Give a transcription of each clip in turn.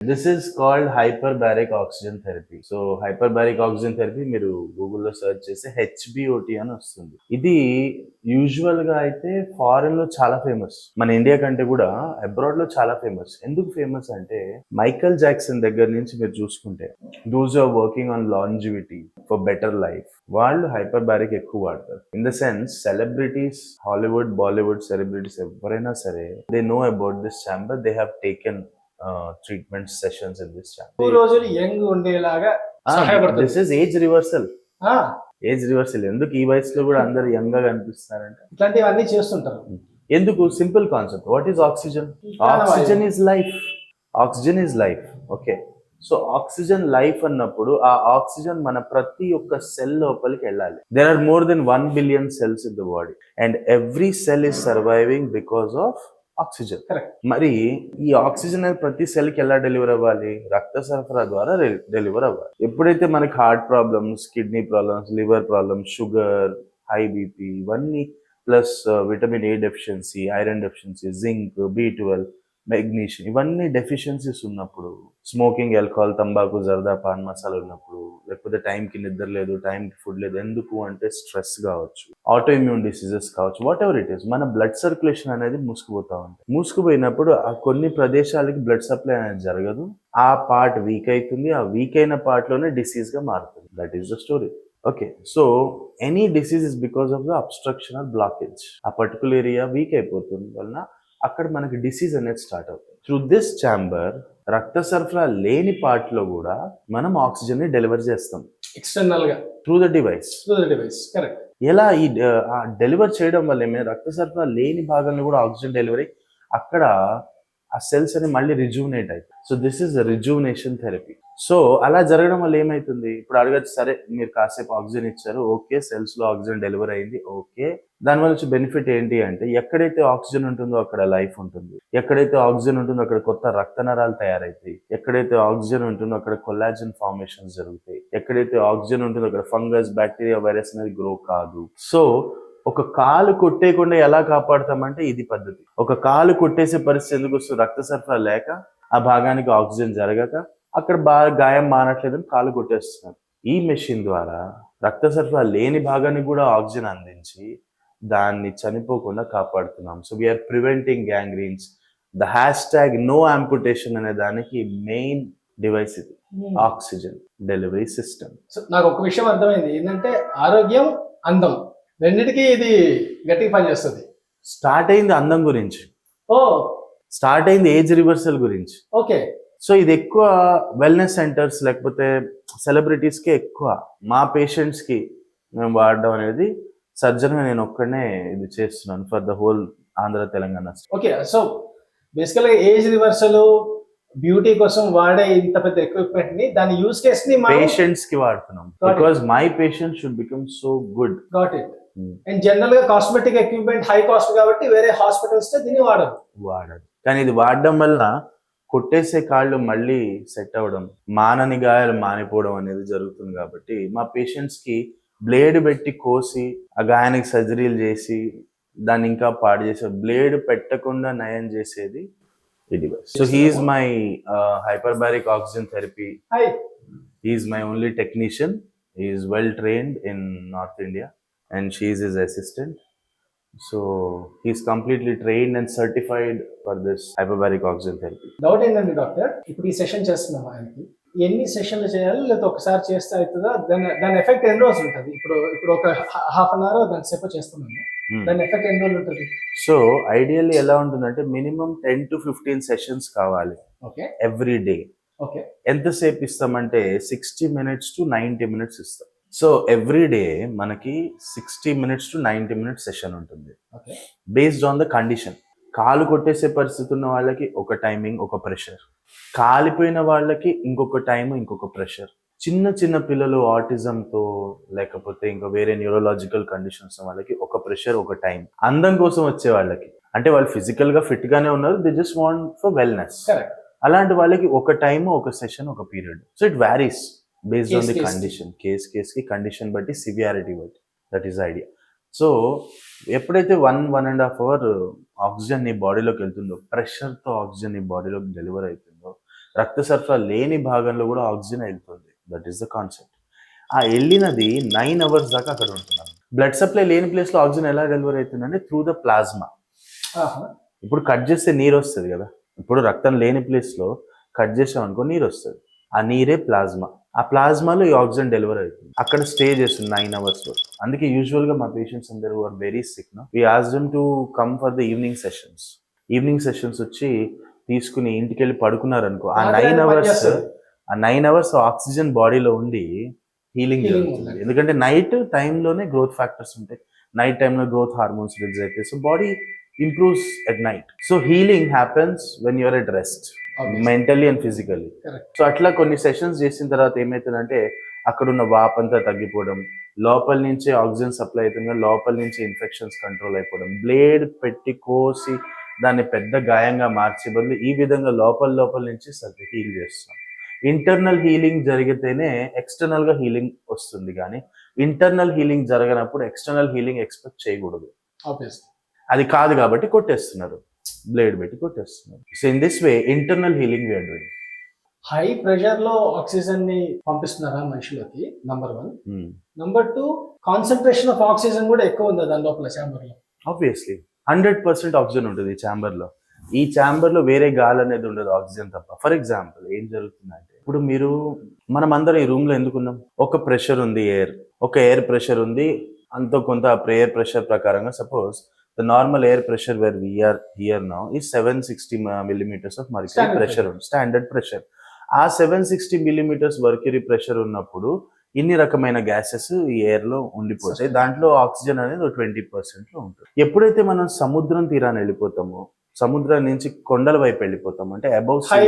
This is called hyperbaric oxygen therapy. So hyperbaric oxygen therapy మీరు గూగుల్లో search చేస్తే హెచ్బిఓటి అని వస్తుంది. ఇది యూజువల్ గా అయితే ఫారెన్ లో చాలా ఫేమస్, మన ఇండియా కంటే కూడా అబ్రాడ్ లో చాలా ఫేమస్. ఎందుకు ఫేమస్ అంటే మైకల్ జాక్సన్ దగ్గర నుంచి మీరు చూసుకుంటే those are working on longevity for better life, వాళ్ళు హైపర్బారిక్ ఎక్కువ వాడతారు. In the sense celebrities, Hollywood Bollywood celebrities ఎవరైనా సరే they know about this chamber, they have taken treatment sessions in this channel. 2 రోజులు యంగ్ ఉండేలాగా సహాయపడుతుంది. This is age reversal. ఆ age reversal. ఎందుకు ఈ వయసులో కూడా అందరు యంగ్ గా కనిపిస్తున్నారంటే ఇట్లాంటివన్నీ చేస్తుంటారు. ఎందుకు? Simple concept. What is oxygen? Oxygen is life. Oxygen is life. Okay, so oxygen life అన్నప్పుడు ఆ ఆక్సిజన్ మన ప్రతి ఒక్క సెల్ లోపలికి వెళ్ళాలి. There are more than 1 billion cells in the body and every cell is surviving because of oxygen. మరి ఈ oxygen అనేది ప్రతి సెల్ కి ఎలా డెలివర్ అవ్వాలి? రక్త సరఫరా ద్వారా డెలివర్ అవ్వాలి. ఎప్పుడైతే మనకి heart problems, kidney problems, liver problems, sugar, high BP ఇవన్నీ plus vitamin A deficiency, iron deficiency, zinc, B12, magnesium ఇవన్నీ డెఫిషియన్సీస్ ఉన్నప్పుడు, స్మోకింగ్, ఆల్కహాల్, తంబాకు, జర్దా, పాన్ మసాలా ఉన్నప్పుడు, లేకపోతే టైంకి నిద్ర లేదు, టైంకి ఫుడ్ లేదు, ఎందుకు అంటే స్ట్రెస్ కావచ్చు, ఆటో ఇమ్యూన్ డిసీజెస్ కావచ్చు, వాట్ ఎవర్ ఇట్ ఈస్, మన బ్లడ్ సర్క్యులేషన్ అనేది మూసుకుపోతా ఉంటుంది. మూసుకుపోయినప్పుడు ఆ కొన్ని ప్రదేశాలకి బ్లడ్ సప్లై అనేది జరగదు, ఆ పార్ట్ వీక్ అవుతుంది, ఆ వీక్ అయిన పార్ట్ లోనే డిసీజ్ గా మారుతుంది. That is the story. Okay, so any disease is because of the obstruction or blockage. ఆ పర్టికులర్ ఏరియా వీక్ అయిపోతుంది వలన అక్కడ మనకి డిసీజ్ అనేది స్టార్ట్ అవుతుంది. త్రూ దిస్ ఛాంబర్ రక్త సరఫరా లేని పార్ట్ లో కూడా మనం ఆక్సిజన్ ని డెలివర్ చేస్తాం ఎక్స్టర్నల్ గా త్రూ ద డివైస్. కరెక్ట్. ఎలా ఈ డెలివర్ చేయడం వల్ల ఏమైనా రక్త సరఫరా లేని భాగంలో కూడా ఆక్సిజన్ డెలివరీ అక్కడ ఆ సెల్స్ అని మళ్ళీ రిజువినేట్ అవుతాయి. So this is rejuvenation therapy. So అలా జరగడం వల్ల ఏమైతుంది? ఇప్పుడు అడగచ్చు, సరే మీరు కాసేపు ఆక్సిజన్ ఇచ్చారు, ఓకే, సెల్స్ లో ఆక్సిజన్ డెలివరీ అయింది, ఓకే, దానివల్ల వచ్చే బెనిఫిట్ ఏంటి అంటే ఎక్కడైతే ఆక్సిజన్ ఉంటుందో అక్కడ లైఫ్ ఉంటుంది, ఎక్కడైతే ఆక్సిజన్ ఉంటుందో అక్కడ కొత్త రక్త నరాలు తయారైతాయి, ఎక్కడైతే ఆక్సిజన్ ఉంటుందో అక్కడ కొల్లాజన్ ఫార్మేషన్స్ జరుగుతాయి, ఎక్కడైతే ఆక్సిజన్ ఉంటుందో అక్కడ ఫంగస్, బ్యాక్టీరియా, వైరస్ అనేది గ్రో కాదు. సో ఒక కాలు కొట్టేయకుండా ఎలా కాపాడుతామంటే ఇది పద్ధతి. ఒక కాలు కొట్టేసే పరిస్థితి ఎందుకు వస్తుంది? రక్త సరఫరా లేక, ఆ భాగానికి ఆక్సిజన్ జరగక, అక్కడ బాగా గాయం మానట్లేదని కాలు కొట్టేస్తున్నారు. ఈ మెషిన్ ద్వారా రక్త సరఫరా లేని భాగానికి కూడా ఆక్సిజన్ అందించి దాన్ని చనిపోకుండా కాపాడుతున్నాం. So we are preventing gangrenes. The hash no amputation అనే దానికి మెయిన్ డివైస్ ఇది, ఆక్సిజన్ డెలివరీ సిస్టమ్. సో నాకు ఒక విషయం అర్థమైంది ఏంటంటే ఆరోగ్యం, అందం రెండింటికి ఇది గట్టిగా పనిచేస్తుంది. స్టార్ట్ అయింది అందం గురించి, ఓ స్టార్ట్ అయింది ఏజ్ రివర్సల్ గురించి. ఓకే, సో ఇది ఎక్కువ వెల్నెస్ సెంటర్స్ లేకపోతే సెలబ్రిటీస్కి ఎక్కువ, మా పేషెంట్స్కి మేము వాడడం అనేది సర్జన్గా నేను ఒక్కడనే ఇది చేస్తున్నాను for the whole Andhra Telangana. Okay, so బేసికల్గా ఏజ్ రివర్సల్ బ్యూటీ కోసం వాడే ఇంత పెద్ద ఎక్విప్మెంట్ ని, దాని యూస్ కేస్ ని పేషెంట్స్ కి వాడుతున్నాం because my patient should become so good. Got it. And general గా కాస్మెటిక్ ఎక్విప్మెంట్ హై కాస్ట్ కాబట్టి వేరే హాస్పిటల్స్ దీన్ని వాడదు. కానీ ఇది వాడడం వల్ల కొట్టేసే కాళ్ళు మళ్ళీ సెట్ అవ్వడం, మానని గాయాలు మానిపోవడం అనేది జరుగుతుంది. కాబట్టి మా పేషెంట్స్ కి బ్లేడ్ పెట్టి కోసి ఆ గాయానికి సర్జరీలు చేసి దాన్ని ఇంకా పాడు చేసే, బ్లేడ్ పెట్టకుండా నయం చేసేది ఈ device. So he is my hyperbaric oxygen therapy. Hi. He is my only technician. He is well trained in North India and she is his assistant. So he is completely trained and certified for this hyperbaric oxygen therapy. Doubt ఏంటండి doctor, ఇప్పుడు ఈ session చేస్తున్నాం ఆయనకి, ఎన్ని సెషన్లు చేయాలి లేదా ఒకసారి చేస్తే అవుతుందా? దాని ఎఫెక్ట్ ఎన్ని రోజులు ఉంటుంది? ఇప్పుడు ఒక హాఫ్ అన్ అవర్ దాని సేపు చేస్తున్నాము, దాని ఎఫెక్ట్ ఎన్ని రోజులు ఉంటుంది? సో ఐడియల్లీ ఎలా ఉంటుందంటే మినిమం 10 to 15 సెషన్స్ కావాలి ఎవ్రీ డే. ఎంతసేపు ఇస్తామంటే 60 minutes to 90 minutes ఇస్తాం. సో ఎవ్రీ డే మనకి 60 minutes to 90 minutes సెషన్ ఉంటుంది బేస్డ్ ఆన్ ద కండిషన్. కాలు కొట్టేసే పరిస్థితి ఉన్న వాళ్ళకి ఒక టైమింగ్, ఒక ప్రెషర్, కాలిపోయిన వాళ్ళకి ఇంకొక టైం, ఇంకొక ప్రెషర్, చిన్న చిన్న పిల్లలు ఆటిజంతో లేకపోతే ఇంకా వేరే న్యూరోలాజికల్ కండిషన్స్ వాళ్ళకి ఒక ప్రెషర్, ఒక టైం, అందం కోసం వచ్చే వాళ్ళకి అంటే వాళ్ళు ఫిజికల్ గా ఫిట్ గానే ఉన్నారు, they just want for wellness, అలాంటి వాళ్ళకి ఒక టైం, ఒక సెషన్, ఒక period. So it varies based on the condition, case కి కండిషన్ బట్టి, సివియారిటీ బట్టి. That is idea. సో ఎప్పుడైతే 1.5 hours ఆక్సిజన్ నీ బాడీలోకి వెళ్తుందో, ప్రెషర్తో ఆక్సిజన్ నీ బాడీలోకి డెలివర్ అవుతుందో, రక్త సరఫరా లేని భాగంలో కూడా ఆక్సిజన్ వెళ్తుంది. That is the concept. ఆ వెళ్ళినది 9 hours దాకా అక్కడ ఉంటున్నాం. బ్లడ్ సప్లై లేని ప్లేస్ లో ఆక్సిజన్ ఎలా డెలివరీ అవుతుందంటే త్రూ ద ప్లాస్మా. ఇప్పుడు కట్ చేస్తే నీరు వస్తుంది కదా, ఇప్పుడు రక్తం లేని ప్లేస్ లో కట్ చేసాం అనుకో నీరు వస్తుంది, ఆ నీరే ప్లాస్మా. ఆ ప్లాస్మాలో ఈ ఆక్సిజన్ డెలివరీ అవుతుంది, అక్కడ స్టే చేస్తుంది 9 hours వరకు. అందుకే యూజువల్ గా మా పేషెంట్స్ అందరూ are very sick no, we ask them to come for the evening sessions. Evening sessions వచ్చి తీసుకుని ఇంటికి వెళ్ళి పడుకున్నారు అనుకో, ఆ 9 hours ఆక్సిజన్ బాడీలో ఉండి హీలింగ్ జరుగుతుంది. ఎందుకంటే నైట్ టైంలోనే గ్రోత్ ఫ్యాక్టర్స్ ఉంటాయి, నైట్ టైంలో గ్రోత్ హార్మోన్స్ రిలీజ్ అవుతాయి, so body improves at night. So healing happens when you're at rest, mentally and physically. So అట్లా కొన్ని సెషన్స్ చేసిన తర్వాత ఏమవుతుందంటే అక్కడున్న వాపంతా తగ్గిపోవడం, లోపల నుంచే ఆక్సిజన్ సప్లై అవుతుంది, లోపల నుంచి ఇన్ఫెక్షన్స్ కంట్రోల్ అయిపోవడం, బ్లేడ్ పెట్టి కోసి దాన్ని పెద్ద గాయంగా మార్చే బదులు ఈ విధంగా లోపల నుంచి హీల్ చేస్తాం. ఇంటర్నల్ హీలింగ్ జరిగితేనే ఎక్స్టర్నల్ గా హీలింగ్ వస్తుంది, కానీ ఇంటర్నల్ హీలింగ్ జరగనప్పుడు ఎక్స్టర్నల్ హీలింగ్ ఎక్స్పెక్ట్ చేయకూడదు. అది కాదు కాబట్టి కొట్టేస్తున్నారు, బ్లేడ్ పెట్టి కొట్టేస్తున్నారు. So in this way internal healing we are doing. High pressure లో ఆక్సిజన్ ని పంపిస్తున్నారా మనుషులకి, number 1. Number 2, concentration of oxygen కూడా ఎక్కువ ఉందా దాని లోపల ఛాంబర్ లో? ఆబ్వియస్లీ 100% ఆక్సిజన్ ఉంటుంది ఈ ఛాంబర్ లో. ఈ ఛాంబర్ లో వేరే గాలి అనేది ఉండదు, ఆక్సిజన్ తప్ప. ఫర్ ఎగ్జాంపుల్ ఏం జరుగుతుందంటే, ఇప్పుడు మనం అందరం ఈ రూమ్ లో ఎందుకున్నాం? ఒక ప్రెషర్ ఉంది, ఒక ఎయిర్ ప్రెషర్ ఉంది, అంత కొంత ఎయిర్ ప్రెషర్ ప్రకారంగా suppose the normal air pressure where we are here now is 760 millimeters of mercury pressure ఉంది, స్టాండర్డ్ ప్రెషర్. ఆ 760 millimeters మర్క్యూరీ ప్రెషర్ ఉన్నప్పుడు ఇన్ని రకమైన గ్యాసెస్ ఈ ఎయిర్ లో ఉండిపోతాయి, దాంట్లో ఆక్సిజన్ అనేది 20% లో ఉంటుంది. ఎప్పుడైతే మనం సముద్రం తీరాన్ని వెళ్ళిపోతామో, సముద్రం నుంచి కొండల వైపు వెళ్ళిపోతాం, అంటే అబౌవ్ హై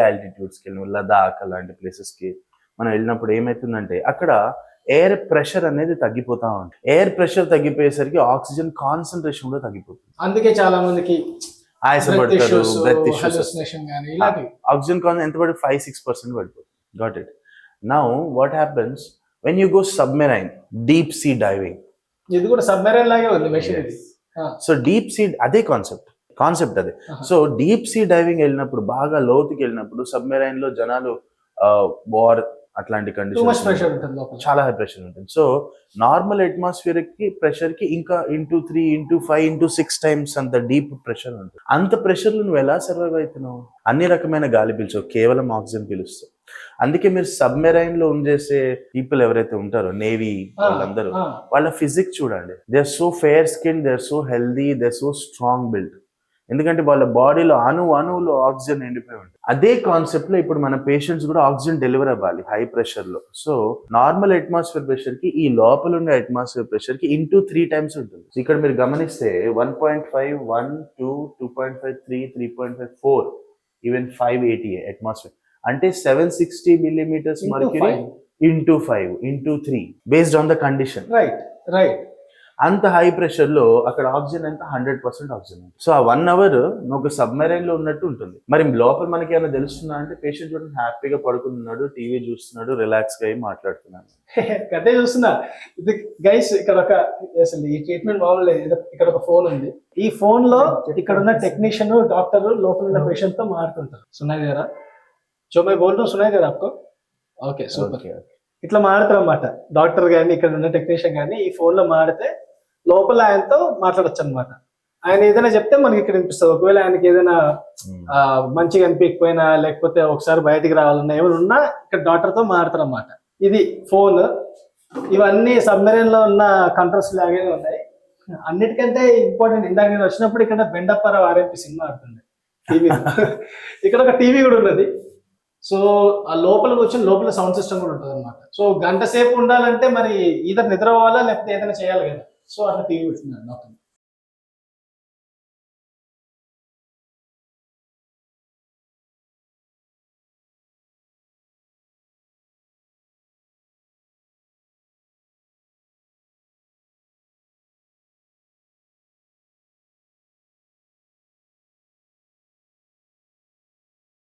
ఆల్టిట్యూడ్స్కి వెళ్ళిన లదాఖ్ అలాంటి ప్లేసెస్ కి మనం వెళ్ళినప్పుడు ఏమైతుందంటే అక్కడ ఎయిర్ ప్రెషర్ అనేది తగ్గిపోతా ఉంటుంది. ఎయిర్ ప్రెషర్ తగ్గిపోయేసరికి ఆక్సిజన్ కాన్సన్ట్రేషన్ కూడా తగ్గిపోతుంది. అందుకే చాలా మందికి ఆయాసపడతారు, బ్రెత్ ఇష్యూస్. ఆక్సిజన్ కాన్సన్ ఎంత పడి 5-6% పడిపోతుంది. Got it. Now what happens when you go submarine, deep sea diving. ఇది కూడా సబ్మెరైన్ లాగే ఉంది మెషిన్ ఇది. సో డీప్ సీ అదే కాన్సెప్ట్ అదే. సో డీప్ సీ డైవింగ్ వెళ్ళినప్పుడు, బాగా లోతుకి వెళ్ళినప్పుడు సబ్మెరైన్ లో జనాలు వార్ అట్లాంటి కండిషన్, చాలా హై ప్రెషర్ ఉంటుంది. సో నార్మల్ అట్మాస్ఫియర్ కి ప్రెషర్ కి ఇంకా 3, 5, 6 times అంత డీప్ ప్రెషర్ ఉంటుంది. అంత ప్రెషర్ లో నువ్వు ఎలా సర్వైవ్ అవుతున్నావు? అన్ని రకమైన గాలి పీల్చవు, కేవలం ఆక్సిజన్ పీలుస్తావు. అందుకే మీరు సబ్మెరైన్ లో ఉంచేసే పీపుల్ ఎవరైతే ఉంటారో, నేవీ వాళ్ళందరూ, వాళ్ళ ఫిజిక్స్ చూడండి. They are so fair skin, they are so healthy, they are so strong build. ఎందుకంటే వాళ్ళ బాడీలో అణువులో ఆక్సిజన్ నిండిపోయి ఉంటుంది. అదే కాన్సెప్ట్ లో ఇప్పుడు మన పేషెంట్స్ కూడా ఆక్సిజన్ డెలివర్ అవ్వాలి హై ప్రెషర్ లో. సో నార్మల్ అట్మాస్ఫియర్ ప్రెషర్ కి, ఈ లోపల ఉండే అట్మాస్ఫియర్ ప్రెషర్ కి 3 times ఉంటుంది. ఇక్కడ మీరు గమనిస్తే 1.5, 1, 2, 2.5, 3, 3.5, 4, ఈవెన్ 580 అట్మాస్ఫియర్. అంటే 760 millimeters mercury into 5 into 3 based on the condition. Right. అంత హై ప్రెషర్ లో అక్కడ ఆక్సిజన్ ఎంత 100% ఆక్సిజన్. సో ఆ 1 hour ఒక సబ్మెరైన్ లో ఉన్నట్టు ఉంటుంది. మరి లోపల మనకి ఏమైనా తెలుస్తుందా అంటే, పేషెంట్ చూడండి హ్యాపీగా పడుకున్నాడు, టీవీ చూస్తున్నాడు, రిలాక్స్ గా అయి మాట్లాడుతున్నాడు. కదే చూస్తున్నా. ఇది గైస్ ఇక్కడ అసలు ఈ ట్రీట్మెంట్ మామూలు, ఇక్కడ ఒక ఫోన్ ఉంది. ఈ ఫోన్ లో ఇక్కడ ఉన్న టెక్నీషియన్, డాక్టర్ లోపల ఉన్న పేషెంట్ తో మాట్లాడుతుంటారు. సునాయ్ గారా, जो मैं बोल रहा हूँ सुनाई दे रहा आपको? Okay super. ఇట్లా మాడతారు అన్నమాట డాక్టర్ గాని, ఇక్కడ ఉన్న టెక్నీషియన్ గాని. ఈ ఫోన్ లో మాడితే లోపల ఆయనతో మాట్లాడచ్చు అనమాట. ఆయన ఏదైనా చెప్తే మనకి ఇక్కడ వినిపిస్తుంది. ఒకవేళ ఆయనకి ఏదైనా మంచిగా అనిపించకపోయినా, లేకపోతే ఒకసారి బయటికి రావాలన్నా, ఏమైనా ఉన్నా ఇక్కడ డాక్టర్ తో మాడతారు అన్నమాట. ఇది ఫోన్. ఇవన్నీ సబ్మెరైన్ లో ఉన్న కంట్రోల్స్ లాగే ఉన్నాయి. అన్నిటికంటే ఇంపార్టెంట్, ఇందాక నేను వచ్చినప్పుడు ఇక్కడ బెండప్పర ఆర్ఎంపి సినిమా ఆడుతుంది టీవీ. ఇక్కడ ఒక టీవీ కూడా ఉన్నది. సో ఆ లోపల కూర్చొని లోపల సౌండ్ సిస్టమ్ కూడా ఉంటుంది అనమాట. సో గంట సేపు ఉండాలంటే మరి ఈధర్ నిద్ర అవ్వాలా లేకపోతే ఏదైనా చేయాలి కదా. సో అట్లా టీవీ వచ్చింది డాక్టర్.